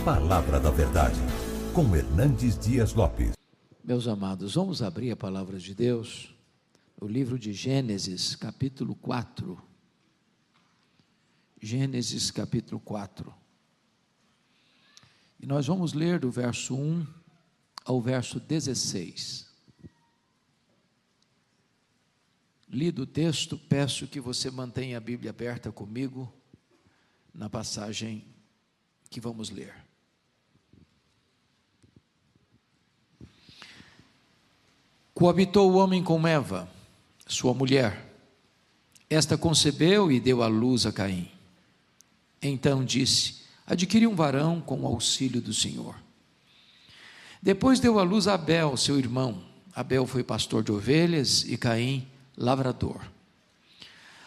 Palavra da Verdade, com Hernandes Dias Lopes. Meus amados, vamos abrir a palavra de Deus, o livro de Gênesis, capítulo 4. Gênesis, capítulo 4. E nós vamos ler do verso 1 ao verso 16. Lido o texto, peço que você mantenha a Bíblia aberta comigo na passagem que vamos ler. Coabitou o homem com Eva, sua mulher. Esta concebeu e deu à luz a Caim. Então disse: adquiri um varão com o auxílio do Senhor. Depois deu à luz a Abel, seu irmão. Abel foi pastor de ovelhas e Caim, lavrador.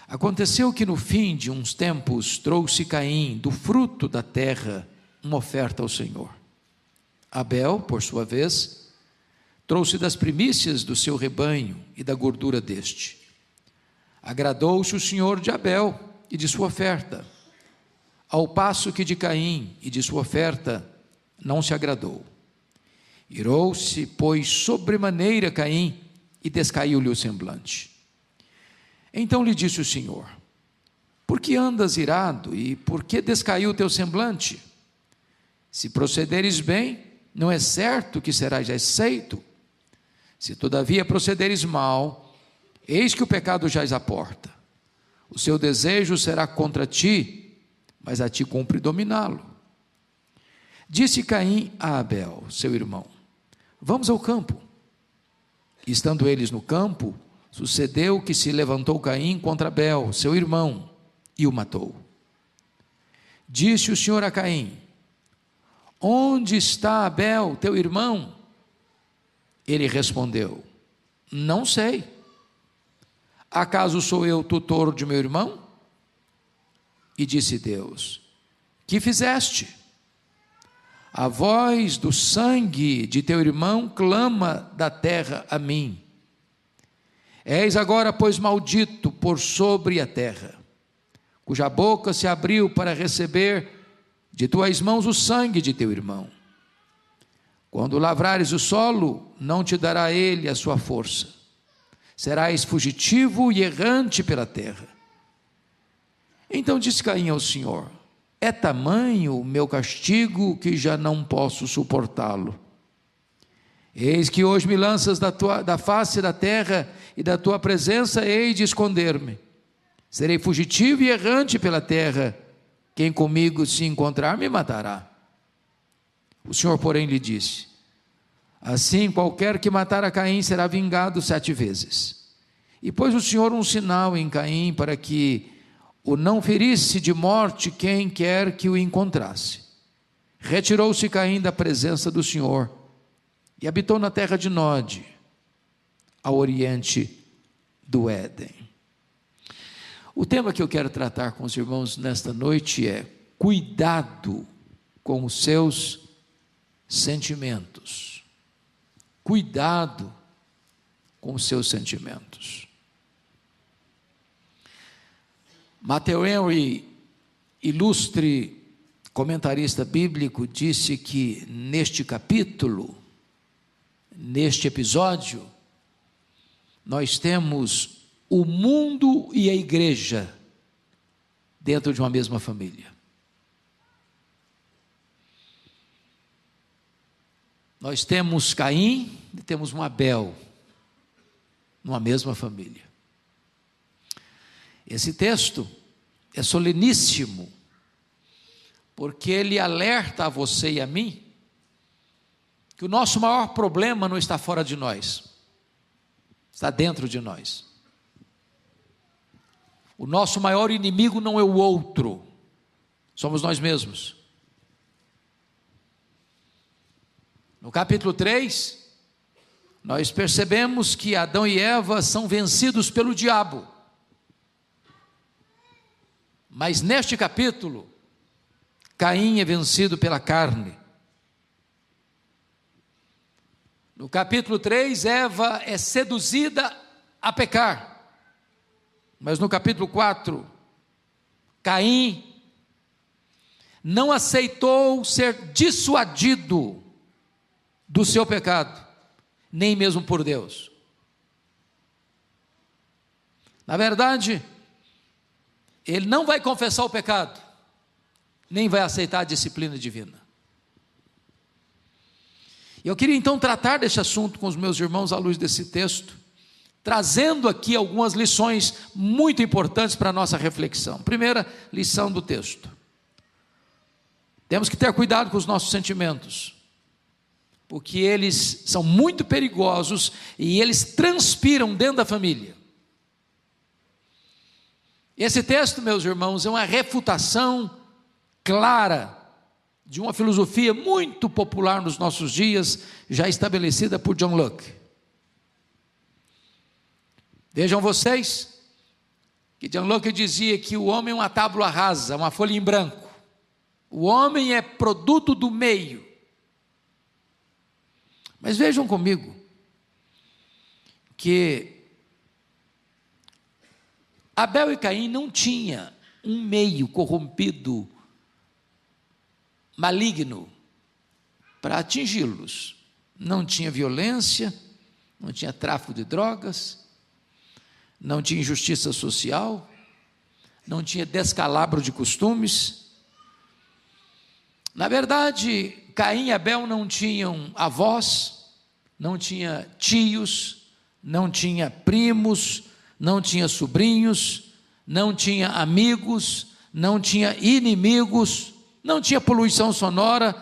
Aconteceu que no fim de uns tempos trouxe Caim do fruto da terra uma oferta ao Senhor. Abel, por sua vez, trouxe das primícias do seu rebanho e da gordura deste. Agradou-se o Senhor de Abel e de sua oferta, ao passo que de Caim e de sua oferta não se agradou. Irou-se, pois, sobremaneira Caim e descaiu-lhe o semblante. Então lhe disse o Senhor: por que andas irado e por que descaiu o teu semblante? Se procederes bem, não é certo que serás aceito. Se todavia procederes mal, eis que o pecado jaz à porta. O seu desejo será contra ti, mas a ti cumpre dominá-lo. Disse Caim a Abel, seu irmão: vamos ao campo. E estando eles no campo, sucedeu que se levantou Caim contra Abel, seu irmão, e o matou. Disse o Senhor a Caim: onde está Abel, teu irmão? Ele respondeu: não sei. Acaso sou eu tutor de meu irmão? E disse Deus: que fizeste? A voz do sangue de teu irmão clama da terra a mim. És agora, pois, maldito por sobre a terra, cuja boca se abriu para receber de tuas mãos o sangue de teu irmão. Quando lavrares o solo, não te dará ele a sua força. Serás fugitivo e errante pela terra. Então disse Caim ao Senhor: é tamanho o meu castigo que já não posso suportá-lo. Eis que hoje me lanças da face da terra, e da tua presença hei de esconder-me. Serei fugitivo e errante pela terra. Quem comigo se encontrar me matará. O Senhor, porém, lhe disse: assim qualquer que matar a Caim será vingado 7 vezes. E pôs o Senhor um sinal em Caim, para que o não ferisse de morte quem quer que o encontrasse. Retirou-se Caim da presença do Senhor, e habitou na terra de Nod, ao oriente do Éden. O tema que eu quero tratar com os irmãos nesta noite é: cuidado com os seus sentimentos. Cuidado com os seus sentimentos. Matthew Henry, ilustre comentarista bíblico, disse que neste capítulo, neste episódio, nós temos o mundo e a igreja dentro de uma mesma família. Nós temos Caim e temos um Abel numa mesma família. Esse texto é soleníssimo, porque ele alerta a você e a mim que o nosso maior problema não está fora de nós, está dentro de nós. O nosso maior inimigo não é o outro, somos nós mesmos. No capítulo 3, nós percebemos que Adão e Eva são vencidos pelo diabo. Mas neste capítulo, Caim é vencido pela carne. No capítulo 3, Eva é seduzida a pecar. Mas no capítulo 4, Caim não aceitou ser dissuadido do seu pecado, nem mesmo por Deus. Na verdade, ele não vai confessar o pecado, nem vai aceitar a disciplina divina. Eu queria então tratar desse assunto com os meus irmãos à luz desse texto, trazendo aqui algumas lições muito importantes para a nossa reflexão. Primeira lição do texto: temos que ter cuidado com os nossos sentimentos, porque eles são muito perigosos e eles transpiram dentro da família. Esse texto, meus irmãos, é uma refutação clara de uma filosofia muito popular nos nossos dias, já estabelecida por John Locke. Vejam vocês, que John Locke dizia que o homem é uma tábua rasa, uma folha em branco. O homem é produto do meio. Mas vejam comigo, que Abel e Caim não tinham um meio corrompido, maligno, para atingi-los. Não tinha violência, não tinha tráfico de drogas, não tinha injustiça social, não tinha descalabro de costumes. Na verdade, Caim e Abel não tinham avós, não tinha tios, não tinha primos, não tinha sobrinhos, não tinha amigos, não tinha inimigos, não tinha poluição sonora,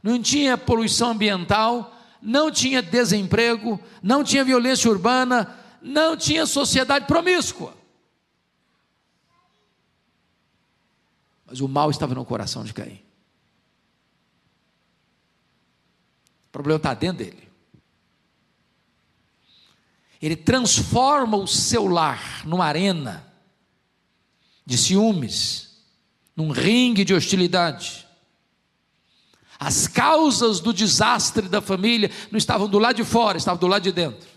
não tinha poluição ambiental, não tinha desemprego, não tinha violência urbana, não tinha sociedade promíscua. Mas o mal estava no coração de Caim. O problema está dentro dele. Ele transforma o seu lar numa arena de ciúmes, num ringue de hostilidade. As causas do desastre da família não estavam do lado de fora, estavam do lado de dentro.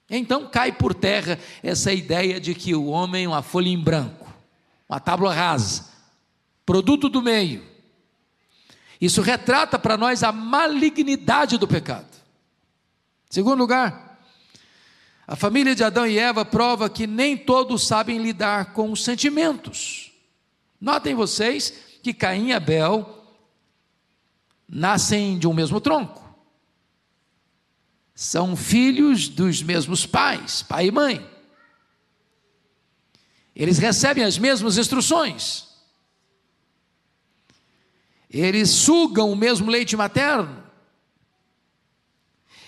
Então cai por terra essa ideia de que o homem é uma folha em branco, uma tábua rasa, produto do meio. Isso retrata para nós a malignidade do pecado. Segundo lugar, a família de Adão e Eva prova que nem todos sabem lidar com os sentimentos. Notem vocês que Caim e Abel nascem de um mesmo tronco. São filhos dos mesmos pais, pai e mãe. Eles recebem as mesmas instruções. Eles sugam o mesmo leite materno.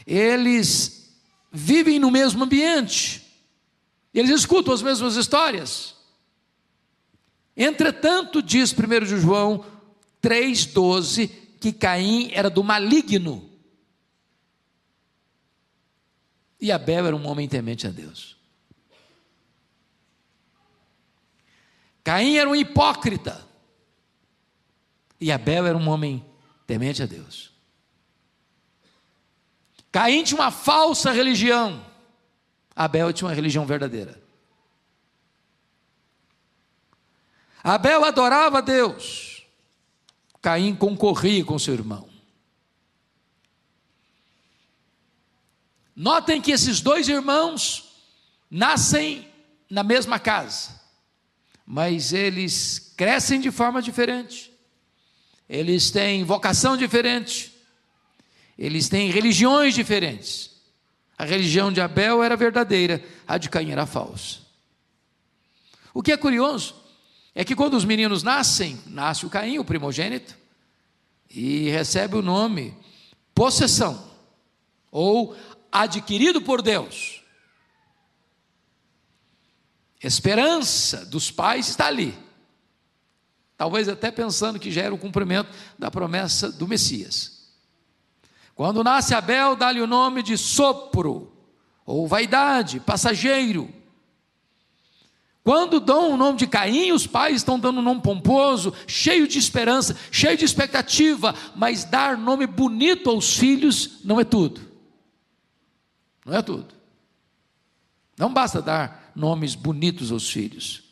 Eles vivem no mesmo ambiente. Eles escutam as mesmas histórias. Entretanto, diz 1 João 3,12, que Caim era do maligno. E Abel era um homem temente a Deus. Caim era um hipócrita. E Abel era um homem temente a Deus. Caim tinha uma falsa religião. Abel tinha uma religião verdadeira. Abel adorava a Deus. Caim concorria com seu irmão. Notem que esses dois irmãos nascem na mesma casa, mas eles crescem de forma diferente. Eles têm vocação diferente. Eles têm religiões diferentes. A religião de Abel era verdadeira, a de Caim era falsa. O que é curioso é que quando os meninos nascem, nasce o Caim, o primogênito, e recebe o nome possessão, ou adquirido por Deus. Esperança dos pais está ali, talvez até pensando que já era o cumprimento da promessa do Messias. Quando nasce Abel, dá-lhe o nome de sopro, ou vaidade, passageiro. Quando dão o nome de Caim, os pais estão dando um nome pomposo, cheio de esperança, cheio de expectativa, mas dar nome bonito aos filhos não é tudo. Não é tudo. Não basta dar nomes bonitos aos filhos.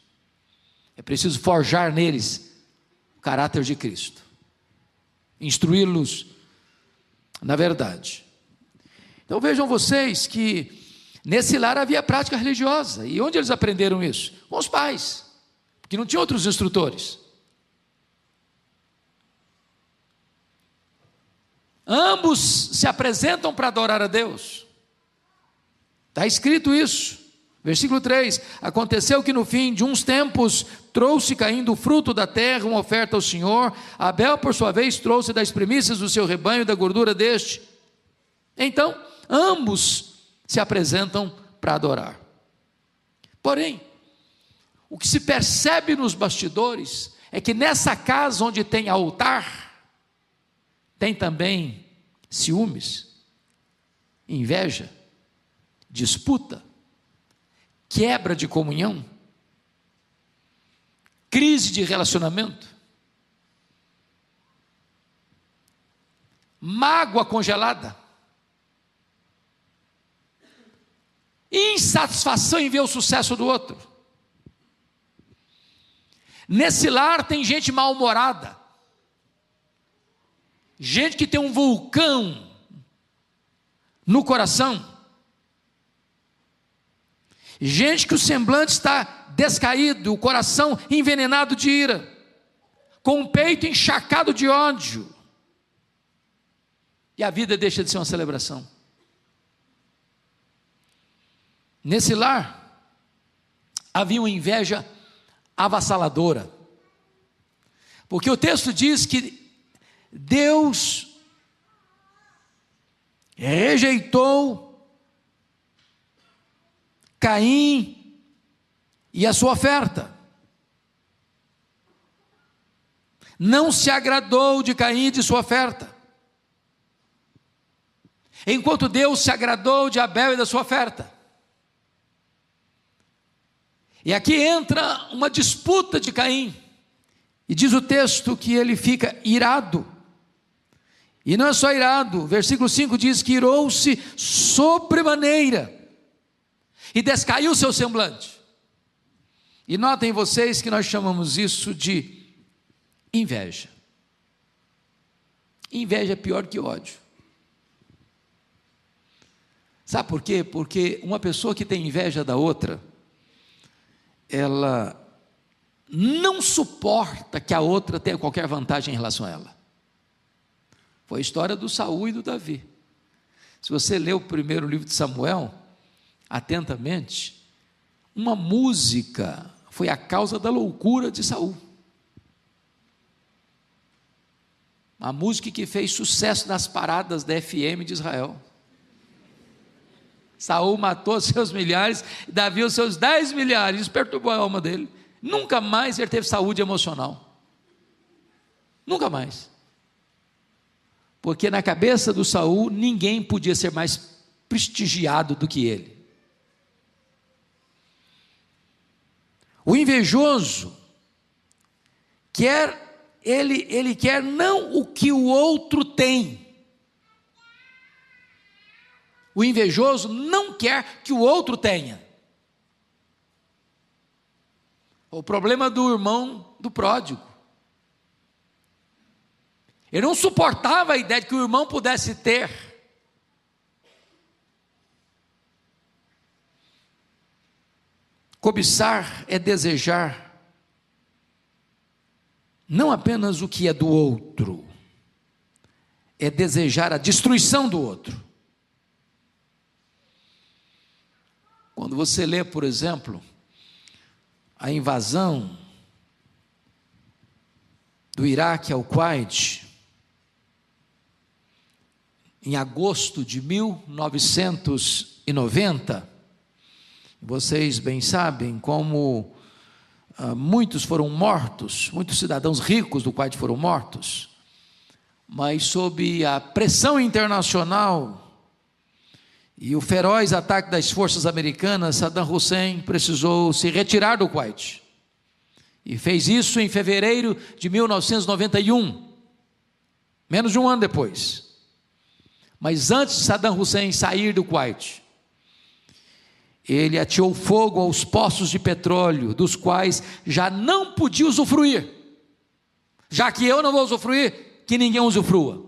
É preciso forjar neles caráter de Cristo, instruí-los na verdade. Então vejam vocês que nesse lar havia prática religiosa. E onde eles aprenderam isso? Com os pais, porque não tinha outros instrutores. Ambos se apresentam para adorar a Deus. Está escrito isso. Versículo 3: aconteceu que no fim de uns tempos trouxe Caim do fruto da terra uma oferta ao Senhor. Abel, por sua vez, trouxe das primícias do seu rebanho e da gordura deste. Então, ambos se apresentam para adorar. Porém, o que se percebe nos bastidores é que nessa casa onde tem altar, tem também ciúmes, inveja, disputa, quebra de comunhão, crise de relacionamento, mágoa congelada, insatisfação em ver o sucesso do outro. Nesse lar tem gente mal-humorada, gente que tem um vulcão no coração, gente que o semblante está descaído, o coração envenenado de ira, com o peito encharcado de ódio, e a vida deixa de ser uma celebração. Nesse lar havia uma inveja avassaladora, porque o texto diz que Deus rejeitou Caim e a sua oferta, não se agradou de Caim e de sua oferta, enquanto Deus se agradou de Abel e da sua oferta. E aqui entra uma disputa de Caim, e diz o texto que ele fica irado, e não é só irado, versículo 5 diz que irou-se sobremaneira, e descaiu o seu semblante. E notem vocês que nós chamamos isso de inveja. Inveja é pior que ódio. Sabe por quê? Porque uma pessoa que tem inveja da outra, ela não suporta que a outra tenha qualquer vantagem em relação a ela. Foi a história do Saul e do Davi. Se você ler o primeiro livro de Samuel atentamente, uma música foi a causa da loucura de Saul. A música que fez sucesso nas paradas da FM de Israel. Saul matou seus milhares, Davi os seus 10 milhares, isso perturbou a alma dele. Nunca mais ele teve saúde emocional. Nunca mais. Porque na cabeça do Saul, ninguém podia ser mais prestigiado do que ele. O invejoso ele quer não o que o outro tem. O invejoso não quer que o outro tenha. O problema do irmão do pródigo. Ele não suportava a ideia de que o irmão pudesse ter. Cobiçar é desejar não apenas o que é do outro, é desejar a destruição do outro. Quando você lê, por exemplo, a invasão do Iraque ao Kuwait, em agosto de 1990, vocês bem sabem como muitos foram mortos, muitos cidadãos ricos do Kuwait foram mortos, mas sob a pressão internacional e o feroz ataque das forças americanas, Saddam Hussein precisou se retirar do Kuwait, e fez isso em fevereiro de 1991, menos de um ano depois. Mas antes de Saddam Hussein sair do Kuwait, ele ateou fogo aos poços de petróleo, dos quais já não podia usufruir, Já que eu não vou usufruir, que ninguém usufrua.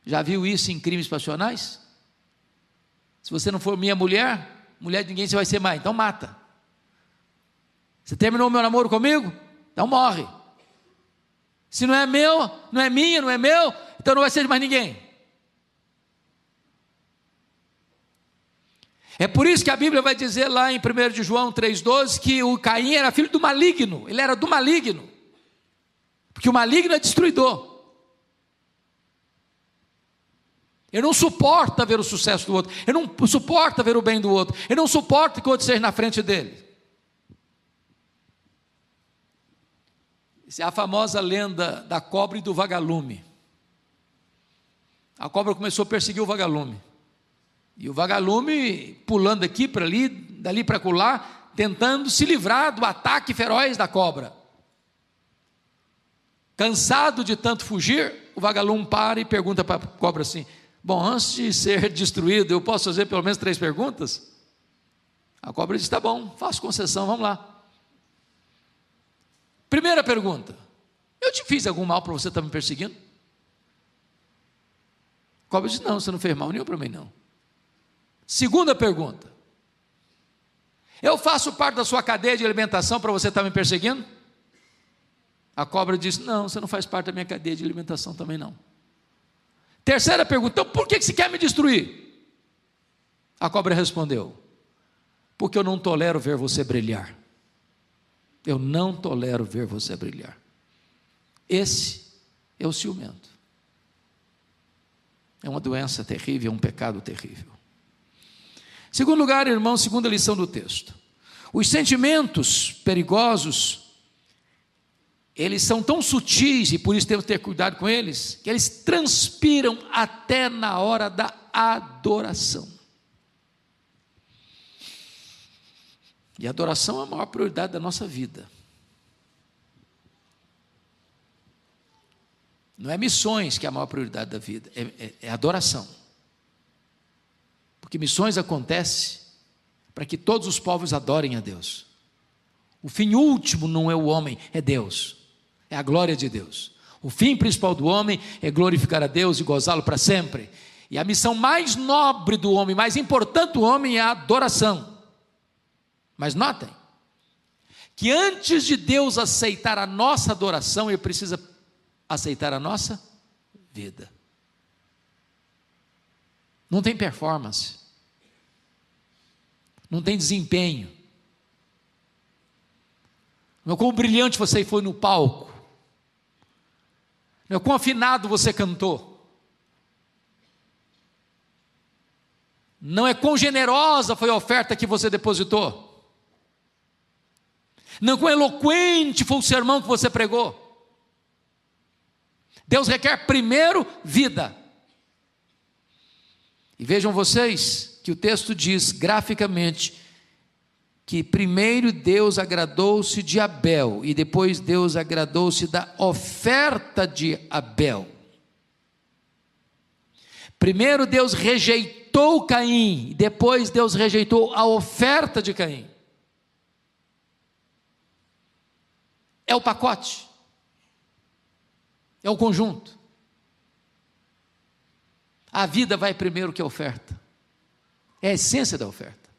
Já viu isso em crimes passionais? Se você não for minha mulher, mulher de ninguém você vai ser mais, então mata. Você terminou o meu namoro comigo? Então morre. Se não é meu, não é minha, não é meu, então não vai ser de mais ninguém. É por isso que a Bíblia vai dizer lá em 1 de João 3,12 que o Caim era filho do maligno, ele era do maligno, porque o maligno é destruidor. Ele não suporta ver o sucesso do outro, ele não suporta ver o bem do outro, ele não suporta que o outro esteja na frente dele. Essa é a famosa lenda da cobra e do vagalume. A cobra começou a perseguir o vagalume, e o vagalume pulando aqui para ali, dali para acolá, tentando se livrar do ataque feroz da cobra. Cansado de tanto fugir, o vagalume para e pergunta para a cobra assim: bom, antes de ser destruído, eu posso fazer pelo menos 3 perguntas? A cobra diz: tá bom, faço concessão, vamos lá. Primeira pergunta: eu te fiz algum mal para você estar me perseguindo? A cobra diz: não, você não fez mal nenhum para mim não. Segunda pergunta: eu faço parte da sua cadeia de alimentação para você estar me perseguindo? A cobra diz: não, você não faz parte da minha cadeia de alimentação também não. Terceira pergunta: então por que você quer me destruir? A cobra respondeu: porque eu não tolero ver você brilhar. Eu não tolero ver você brilhar. Esse é o ciumento. É uma doença terrível, é um pecado terrível. Segundo lugar, irmão, segunda lição do texto: os sentimentos perigosos, eles são tão sutis, e por isso temos que ter cuidado com eles, que eles transpiram até na hora da adoração. E a adoração é a maior prioridade da nossa vida. Não é missões que é a maior prioridade da vida, é adoração. Porque missões acontecem para que todos os povos adorem a Deus. O fim último não é o homem, é Deus, é a glória de Deus. O fim principal do homem é glorificar a Deus e gozá-lo para sempre. E a missão mais nobre do homem, mais importante do homem é a adoração. Mas notem, que antes de Deus aceitar a nossa adoração, Ele precisa aceitar a nossa vida. Não tem performance, não tem desempenho, não é quão brilhante você foi no palco, não é quão afinado você cantou, não é quão generosa foi a oferta que você depositou, não quão eloquente foi o sermão que você pregou. Deus requer primeiro vida. E vejam vocês que o texto diz graficamente que primeiro Deus agradou-se de Abel e depois Deus agradou-se da oferta de Abel. Primeiro Deus rejeitou Caim e depois Deus rejeitou a oferta de Caim. É o pacote, é o conjunto. A vida vai primeiro que a oferta, é a essência da oferta.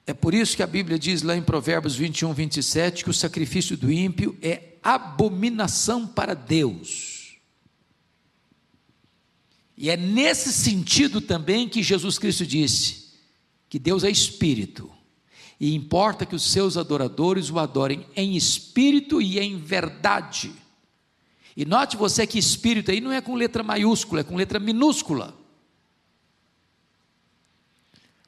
É por isso que a Bíblia diz lá em Provérbios 21, 27, que o sacrifício do ímpio é abominação para Deus. E é nesse sentido também que Jesus Cristo disse que Deus é espírito. E importa que os seus adoradores o adorem em espírito e em verdade. E note você que espírito aí não é com letra maiúscula, é com letra minúscula.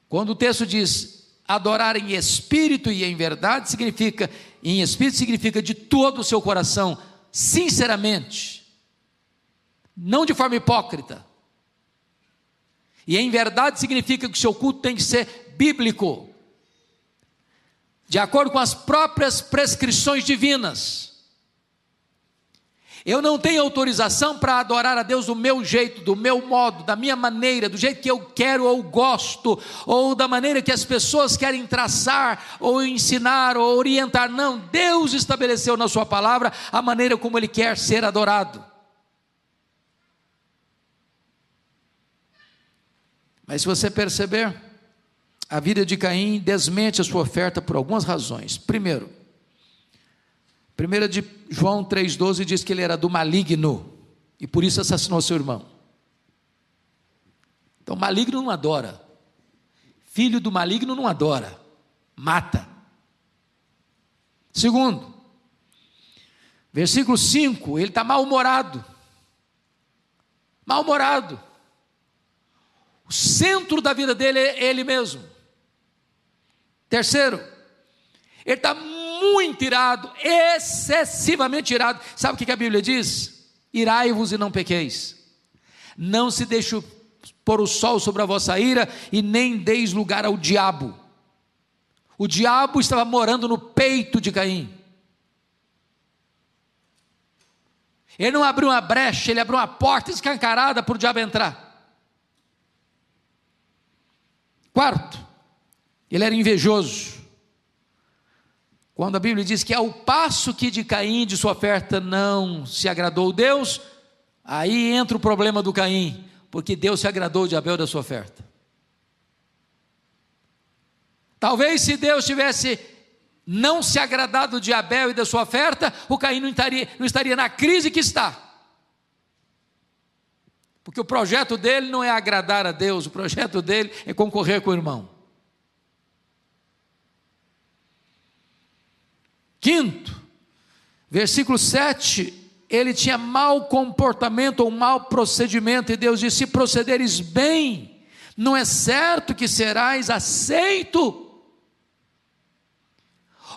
Quando o texto diz adorar em espírito e em verdade, significa, em espírito significa de todo o seu coração, sinceramente, não de forma hipócrita. E em verdade significa que o seu culto tem que ser bíblico, de acordo com as próprias prescrições divinas. Eu não tenho autorização para adorar a Deus do meu jeito, do meu modo, da minha maneira, do jeito que eu quero ou gosto, ou da maneira que as pessoas querem traçar, ou ensinar, ou orientar. Não, Deus estabeleceu na sua palavra a maneira como Ele quer ser adorado. Mas se você perceber, a vida de Caim desmente a sua oferta por algumas razões. Primeiro, 1 de João 3,12 diz que ele era do maligno, e por isso assassinou seu irmão. Então maligno não adora, filho do maligno não adora, mata. Segundo, versículo 5, ele está mal-humorado, o centro da vida dele é ele mesmo. Terceiro, ele está muito irado, excessivamente irado. Sabe o que a Bíblia diz? Irai-vos e não pequeis. Não se deixe pôr o sol sobre a vossa ira, e nem deis lugar ao diabo. O diabo estava morando no peito de Caim. Ele não abriu uma brecha, ele abriu uma porta escancarada para o diabo entrar. Quarto, ele era invejoso. Quando a Bíblia diz que ao passo que de Caim, de sua oferta, não se agradou Deus, aí entra o problema do Caim, porque Deus se agradou de Abel da sua oferta. Talvez se Deus tivesse não se agradado de Abel e da sua oferta, o Caim não estaria na crise que está. Porque o projeto dele não é agradar a Deus, o projeto dele é concorrer com o irmão. Quinto, versículo 7, ele tinha mau comportamento ou mau procedimento, e Deus disse: se procederes bem, não é certo que serás aceito.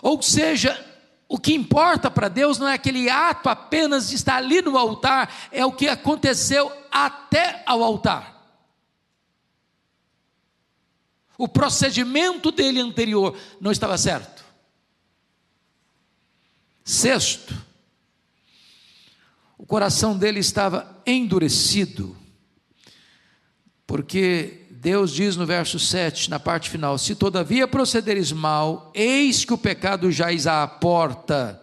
Ou seja, o que importa para Deus não é aquele ato apenas de estar ali no altar, é o que aconteceu até ao altar. O procedimento dele anterior não estava certo. Sexto, o coração dele estava endurecido, porque Deus diz no verso 7, na parte final: se todavia procederes mal, eis que o pecado jaz à porta,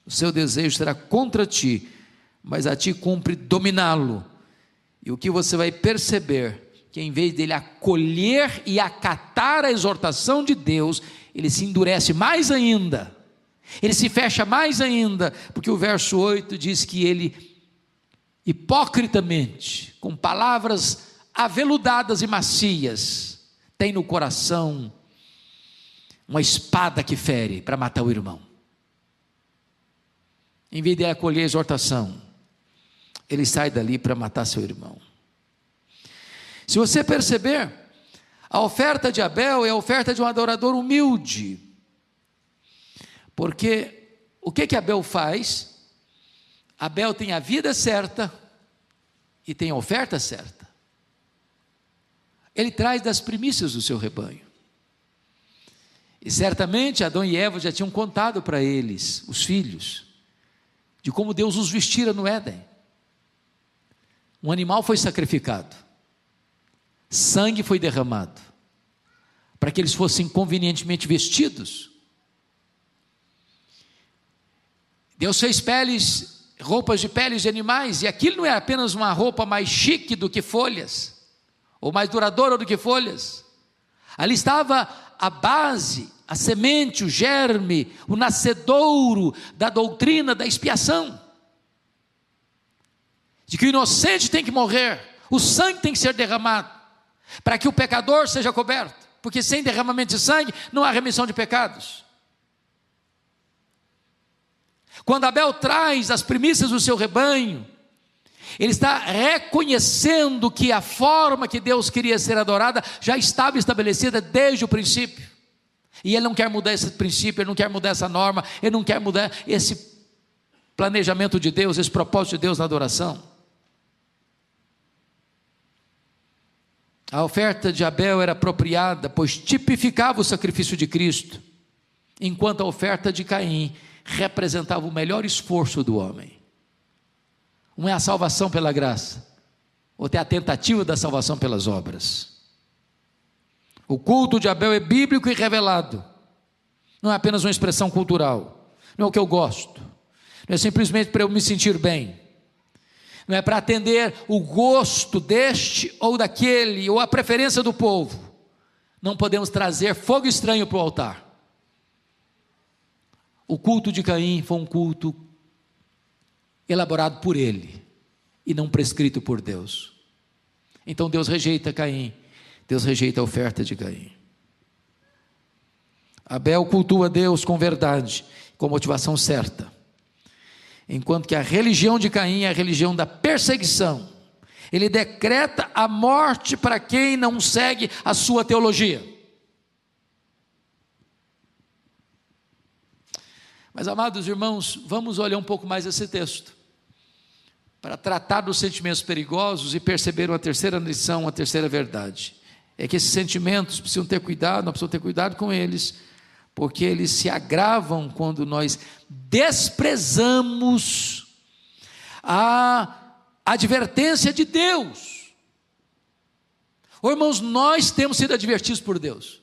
o seu desejo será contra ti, mas a ti cumpre dominá-lo. E o que você vai perceber, que em vez dele acolher e acatar a exortação de Deus, ele se endurece mais ainda, ele se fecha mais ainda, porque o verso 8 diz que ele, hipocritamente, com palavras aveludadas e macias, tem no coração uma espada que fere para matar o irmão. Em vez de acolher a exortação, ele sai dali para matar seu irmão. Se você perceber, a oferta de Abel é a oferta de um adorador humilde, porque o que Abel faz? Abel tem a vida certa e tem a oferta certa. Ele traz das primícias do seu rebanho. E certamente Adão e Eva já tinham contado para eles, os filhos, de como Deus os vestira no Éden. Um animal foi sacrificado, sangue foi derramado, para que eles fossem convenientemente vestidos. Deus fez roupas de peles de animais, e aquilo não é apenas uma roupa mais chique do que folhas, ou mais duradoura do que folhas. Ali estava a base, a semente, o germe, o nascedouro da doutrina da expiação, de que o inocente tem que morrer, o sangue tem que ser derramado, para que o pecador seja coberto, porque sem derramamento de sangue não há remissão de pecados. Quando Abel traz as primícias do seu rebanho, ele está reconhecendo que a forma que Deus queria ser adorada já estava estabelecida desde o princípio, e ele não quer mudar esse princípio, ele não quer mudar essa norma, ele não quer mudar esse planejamento de Deus, esse propósito de Deus na adoração. A oferta de Abel era apropriada, pois tipificava o sacrifício de Cristo, enquanto a oferta de Caim representava o melhor esforço do homem. Um é a salvação pela graça, outro é a tentativa da salvação pelas obras. O culto de Abel é bíblico e revelado, não é apenas uma expressão cultural, não é o que eu gosto, não é simplesmente para eu me sentir bem, não é para atender o gosto deste ou daquele, ou a preferência do povo. Não podemos trazer fogo estranho para o altar. O culto de Caim foi um culto elaborado por ele, e não prescrito por Deus. Então Deus rejeita Caim, Deus rejeita a oferta de Caim. Abel cultua Deus com verdade, com motivação certa, enquanto que a religião de Caim é a religião da perseguição. Ele decreta a morte para quem não segue a sua teologia. Mas, amados irmãos, vamos olhar um pouco mais esse texto, para tratar dos sentimentos perigosos e perceber uma terceira lição, uma terceira verdade. É que esses sentimentos precisam ter cuidado, nós precisamos ter cuidado com eles, porque eles se agravam quando nós desprezamos a advertência de Deus. Irmãos, nós temos sido advertidos por Deus.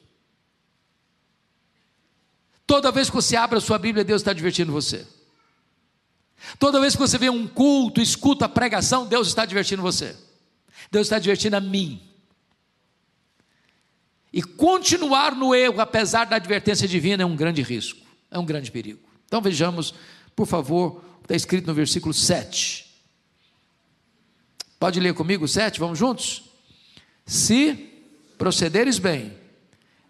Toda vez que você abre a sua Bíblia, Deus está advertindo você. Toda vez que você vê um culto, escuta a pregação, Deus está advertindo você. Deus está advertindo a mim. E continuar no erro, apesar da advertência divina, é um grande risco, é um grande perigo. Então vejamos, por favor, o que está escrito no versículo 7. Pode ler comigo o 7, vamos juntos? Se procederes bem,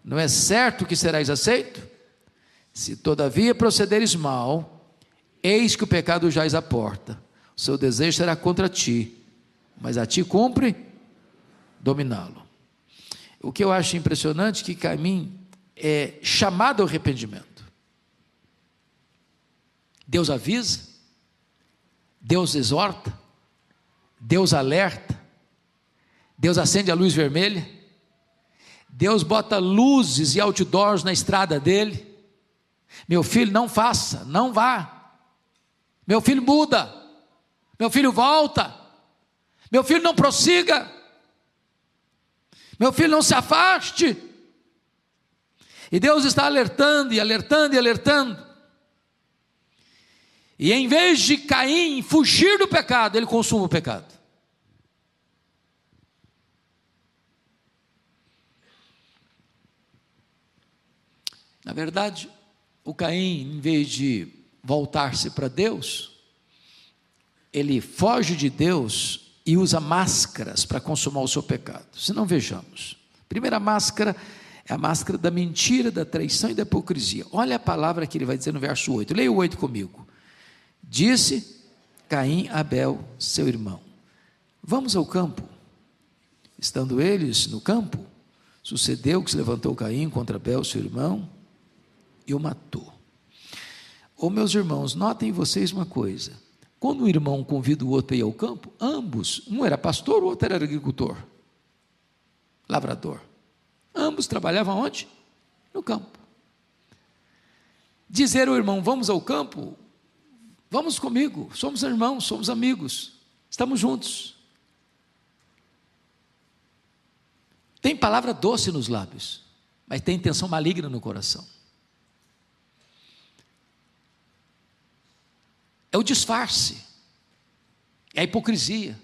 não é certo que serás aceito? Se todavia procederes mal, eis que o pecado jaz à porta, o seu desejo será contra ti, mas a ti cumpre dominá-lo. O que eu acho impressionante é que Caim é chamado ao arrependimento. Deus avisa, Deus exorta, Deus alerta, Deus acende a luz vermelha, Deus bota luzes e outdoors na estrada dele. Meu filho, não faça, não vá. Meu filho, muda. Meu filho, volta. Meu filho, não prossiga. Meu filho, não se afaste. E Deus está alertando e alertando e alertando. E em vez de Caim fugir do pecado, ele consuma o pecado. Na verdade, o Caim, em vez de voltar-se para Deus, ele foge de Deus e usa máscaras para consumar o seu pecado. Se não, vejamos. A primeira máscara é a máscara da mentira, da traição e da hipocrisia. Olha a palavra que ele vai dizer no verso 8. Leia o 8 comigo. Disse Caim a Abel, seu irmão: vamos ao campo. Estando eles no campo, sucedeu que se levantou Caim contra Abel, seu irmão, e o matou. Meus irmãos, notem vocês uma coisa: quando um irmão convida o outro a ir ao campo, ambos, um era pastor, o outro era agricultor, lavrador, ambos trabalhavam onde? No campo. Dizer ao irmão: vamos ao campo, vamos comigo, somos irmãos, somos amigos, estamos juntos. Tem palavra doce nos lábios, mas tem intenção maligna no coração. É o disfarce, é a hipocrisia,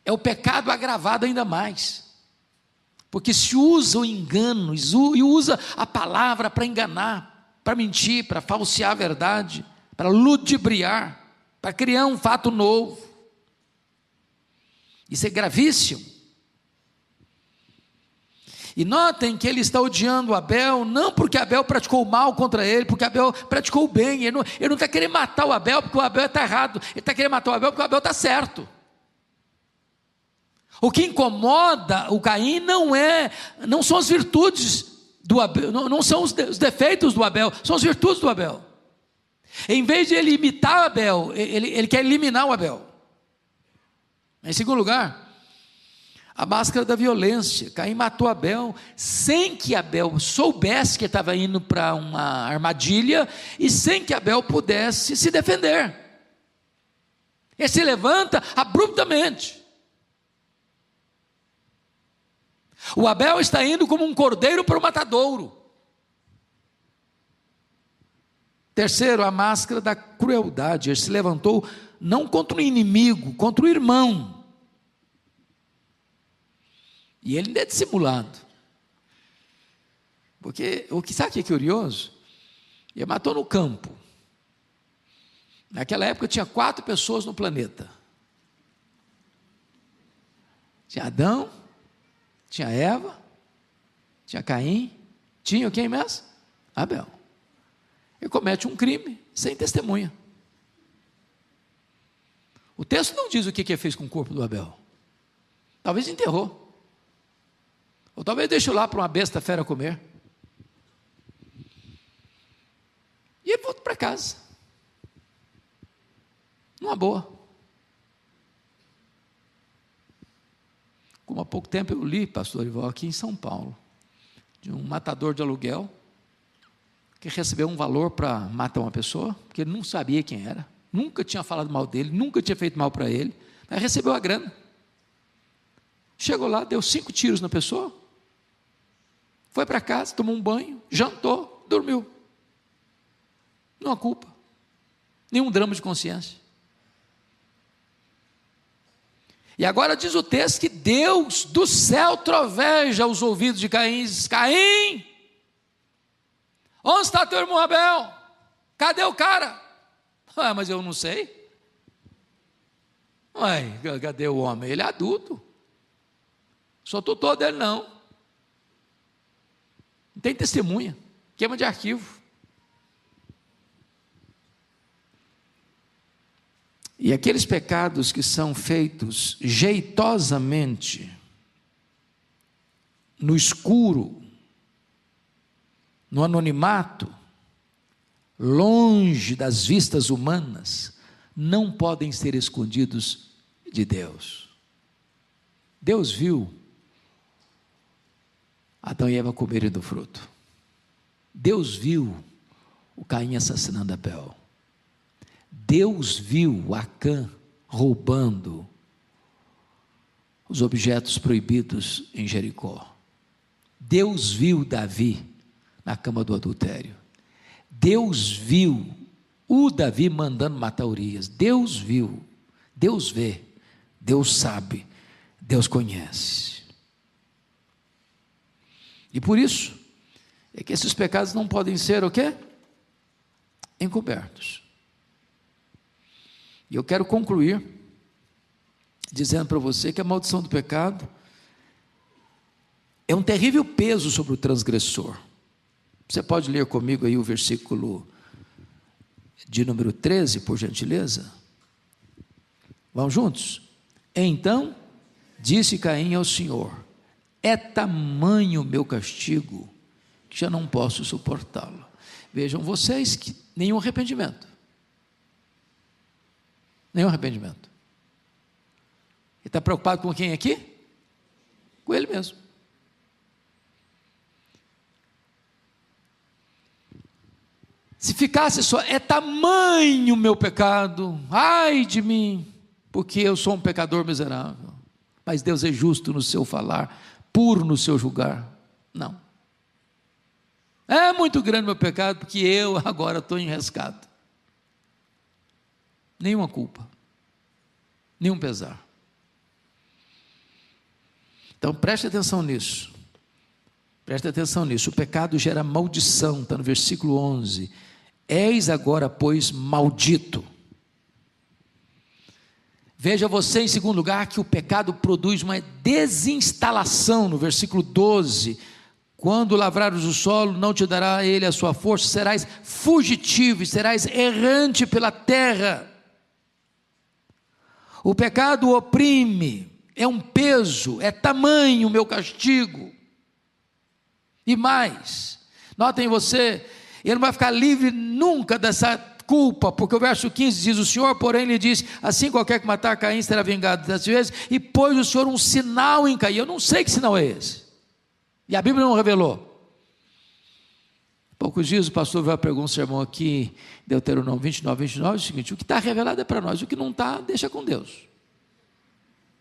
é o pecado agravado ainda mais, porque se usa o engano e usa a palavra para enganar, para mentir, para falsear a verdade, para ludibriar, para criar um fato novo. Isso é gravíssimo. E notem que ele está odiando Abel, não porque Abel praticou mal contra ele, porque Abel praticou o bem. Ele não está querendo matar o Abel porque o Abel está errado, ele está querendo matar o Abel porque o Abel está certo. O que incomoda o Caim não são as virtudes do Abel, não são os defeitos do Abel, são as virtudes do Abel. Em vez de ele imitar o Abel, ele quer eliminar o Abel. Em segundo lugar, a máscara da violência. Caim matou Abel sem que Abel soubesse que estava indo para uma armadilha e sem que Abel pudesse se defender. Ele se levanta abruptamente. O Abel está indo como um cordeiro para o matadouro. Terceiro, a máscara da crueldade. Ele se levantou não contra o inimigo, contra o irmão. E ele ainda é dissimulado. Porque, sabe o que é curioso? Ele matou no campo. Naquela época tinha 4 pessoas no planeta. Tinha Adão, tinha Eva, tinha Caim, tinha quem mesmo? Abel. Ele comete um crime sem testemunha. O texto não diz o que ele fez com o corpo do Abel. Talvez enterrou. Ou talvez deixou lá para uma besta fera comer. E ele voltou para casa. Numa boa. Como há pouco tempo eu li, pastor Ival, aqui em São Paulo, de um matador de aluguel, que recebeu um valor para matar uma pessoa, porque ele não sabia quem era, nunca tinha falado mal dele, nunca tinha feito mal para ele, mas recebeu a grana. Chegou lá, deu 5 tiros na pessoa, foi para casa, tomou um banho, jantou, dormiu. Não há culpa, nenhum drama de consciência. E agora diz o texto que Deus do céu troveja os ouvidos de Caim e diz: Caim, onde está teu irmão Abel? Cadê o cara? Mas eu não sei. Cadê o homem? Ele é adulto. Sou tutor dele não. Não tem testemunha. Queima de arquivo. E aqueles pecados que são feitos jeitosamente, no escuro, no anonimato, longe das vistas humanas, não podem ser escondidos de Deus. Deus viu Adão e Eva comerem do fruto. Deus viu o Caim assassinando Abel. Deus viu Acã roubando os objetos proibidos em Jericó. Deus viu Davi na cama do adultério. Deus viu o Davi mandando matar Urias. Deus viu, Deus vê, Deus sabe, Deus conhece. E por isso é que esses pecados não podem ser o quê? Encobertos. E eu quero concluir dizendo para você que a maldição do pecado é um terrível peso sobre o transgressor. Você pode ler comigo aí o versículo de número 13, por gentileza? Vamos juntos? Então disse Caim ao Senhor: é tamanho o meu castigo que já não posso suportá-lo. Vejam vocês que nenhum arrependimento. Nenhum arrependimento. Ele está preocupado com quem aqui? Com ele mesmo. Se ficasse só, é tamanho o meu pecado, ai de mim, porque eu sou um pecador miserável. Mas Deus é justo no seu falar, puro no seu julgar. Não. É muito grande o meu pecado, porque eu agora estou enrescado. Nenhuma culpa, nenhum pesar. Então preste atenção nisso. Preste atenção nisso. O pecado gera maldição, está no versículo 11. És agora, pois, maldito. Veja você, em segundo lugar, que o pecado produz uma desinstalação, no versículo 12. Quando lavrares o solo, não te dará ele a sua força, serás fugitivo e serás errante pela terra. O pecado oprime, é um peso, é tamanho o meu castigo. E mais, notem você, ele não vai ficar livre nunca dessa culpa, porque o verso 15 diz: o Senhor, porém, lhe diz: assim qualquer que matar Caim será vingado 10 vezes, e pôs o Senhor um sinal em Caim. Eu não sei que sinal é esse, e a Bíblia não revelou. Poucos dias o pastor vai pregar um sermão aqui, Deuteronômio 29, é o seguinte: o que está revelado é para nós, o que não está, deixa com Deus.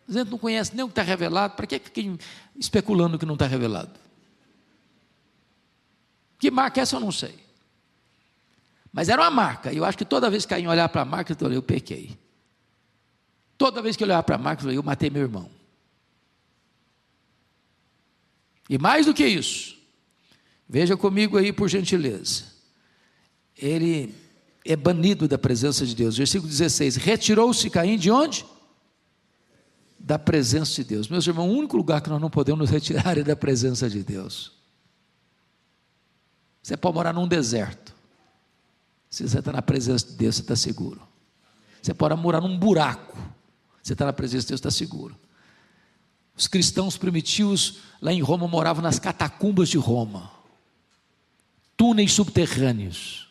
A gente não conhece nem o que está revelado, para que fica especulando o que não está revelado? Que marca é essa eu não sei. Mas era uma marca, e eu acho que toda vez que Caim olhar para a marca, eu pequei. Toda vez que eu olhar para a marca, eu matei meu irmão. E mais do que isso, veja comigo aí por gentileza, ele é banido da presença de Deus. Versículo 16, retirou-se Caim de onde? Da presença de Deus. Meus irmãos, o único lugar que nós não podemos nos retirar é da presença de Deus. Você pode morar num deserto, se você está na presença de Deus, você está seguro. Você pode morar num buraco, você está na presença de Deus, está seguro. Os cristãos primitivos lá em Roma moravam nas catacumbas de Roma, túneis subterrâneos,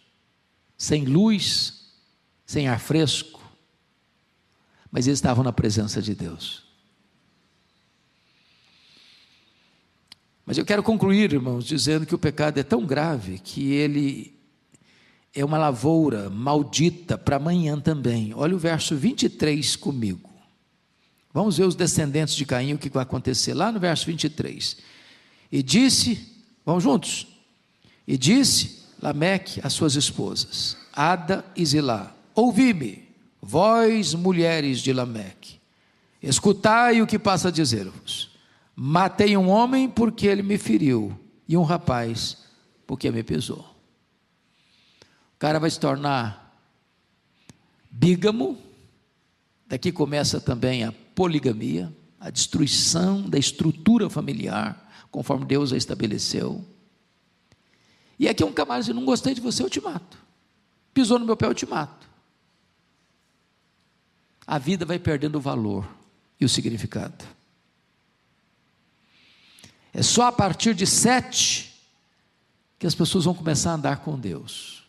sem luz, sem ar fresco, mas eles estavam na presença de Deus. Mas eu quero concluir, irmãos, dizendo que o pecado é tão grave que ele é uma lavoura maldita para amanhã também. Olha o verso 23 comigo. Vamos ver os descendentes de Caim, o que vai acontecer lá no verso 23. E disse, vamos juntos? E disse Lameque às suas esposas, Ada e Zilá: ouvi-me, vós mulheres de Lameque, escutai o que passa a dizer-vos. Matei um homem porque ele me feriu, e um rapaz porque me pisou. O cara vai se tornar bígamo. Daqui começa também a poligamia, a destruição da estrutura familiar, conforme Deus a estabeleceu. E aqui um camarada diz: não gostei de você, eu te mato. Pisou no meu pé, eu te mato. A vida vai perdendo o valor e o significado. É só a partir de 7 que as pessoas vão começar a andar com Deus.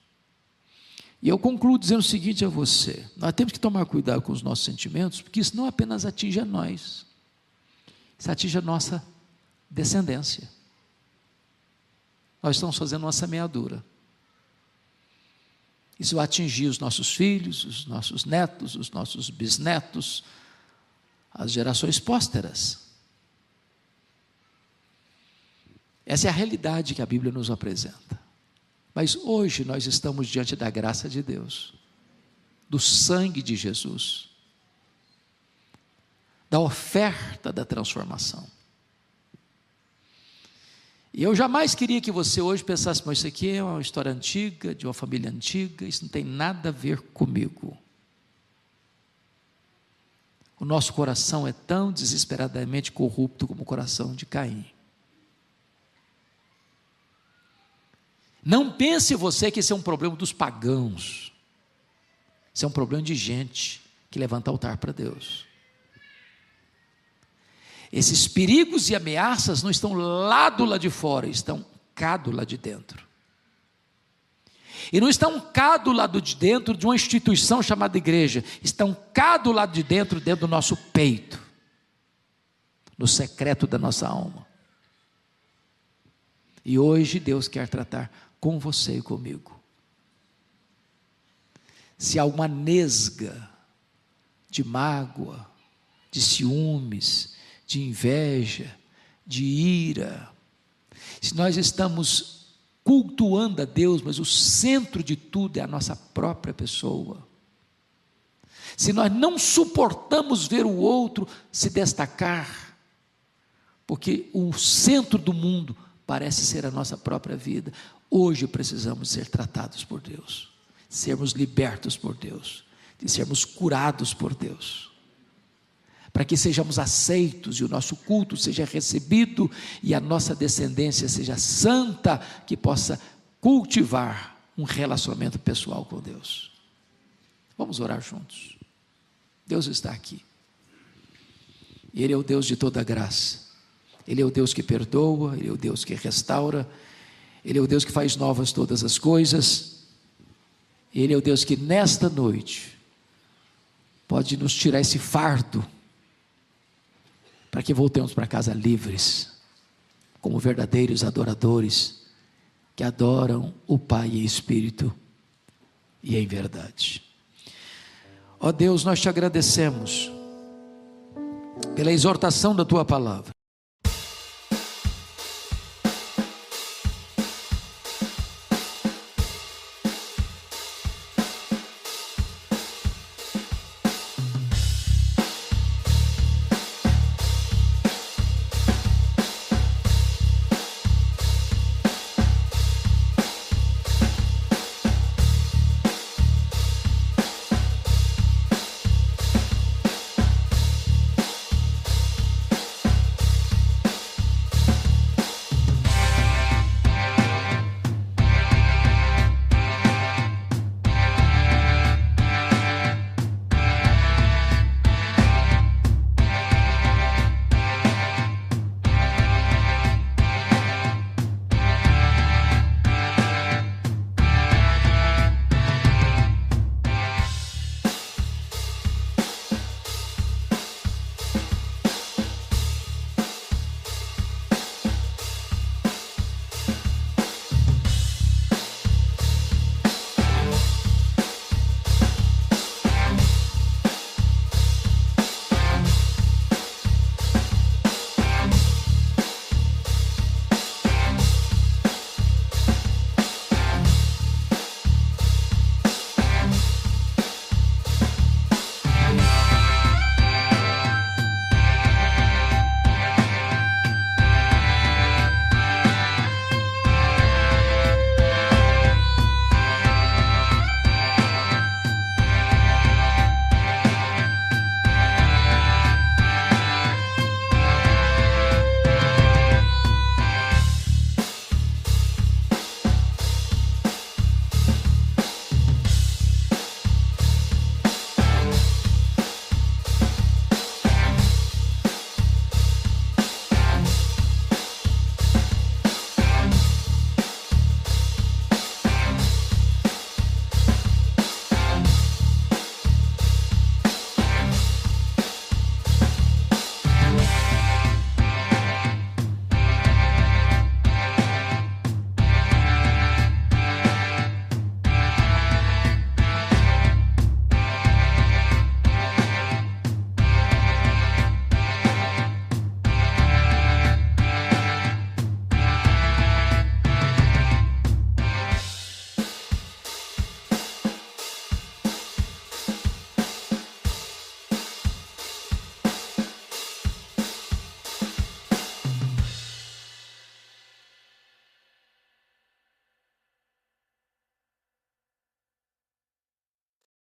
E eu concluo dizendo o seguinte a você: nós temos que tomar cuidado com os nossos sentimentos, porque isso não apenas atinge a nós, isso atinge a nossa descendência. Nós estamos fazendo uma semeadura. Isso vai atingir os nossos filhos, os nossos netos, os nossos bisnetos, as gerações pósteras. Essa é a realidade que a Bíblia nos apresenta. Mas hoje nós estamos diante da graça de Deus, do sangue de Jesus, da oferta da transformação. E eu jamais queria que você hoje pensasse: mas isso aqui é uma história antiga, de uma família antiga, isso não tem nada a ver comigo. O nosso coração é tão desesperadamente corrupto como o coração de Caim. Não pense você que esse é um problema dos pagãos. Isso é um problema de gente que levanta altar para Deus. Esses perigos e ameaças não estão lá do lado de fora, estão cá do lado de dentro. E não estão cá do lado de dentro de uma instituição chamada igreja, estão cá do lado de dentro do nosso peito, no secreto da nossa alma. E hoje Deus quer tratar com você e comigo. Se há uma nesga de mágoa, de ciúmes, de inveja, de ira, se nós estamos cultuando a Deus, mas o centro de tudo é a nossa própria pessoa, se nós não suportamos ver o outro se destacar, porque o centro do mundo parece ser a nossa própria vida, hoje precisamos ser tratados por Deus, sermos libertos por Deus, de sermos curados por Deus, para que sejamos aceitos e o nosso culto seja recebido e a nossa descendência seja santa, que possa cultivar um relacionamento pessoal com Deus. Vamos orar juntos. Deus está aqui. Ele é o Deus de toda graça. Ele é o Deus que perdoa, Ele é o Deus que restaura, Ele é o Deus que faz novas todas as coisas. Ele é o Deus que nesta noite pode nos tirar esse fardo, para que voltemos para casa livres, como verdadeiros adoradores, que adoram o Pai em espírito e em verdade. Ó Deus, nós te agradecemos pela exortação da tua palavra.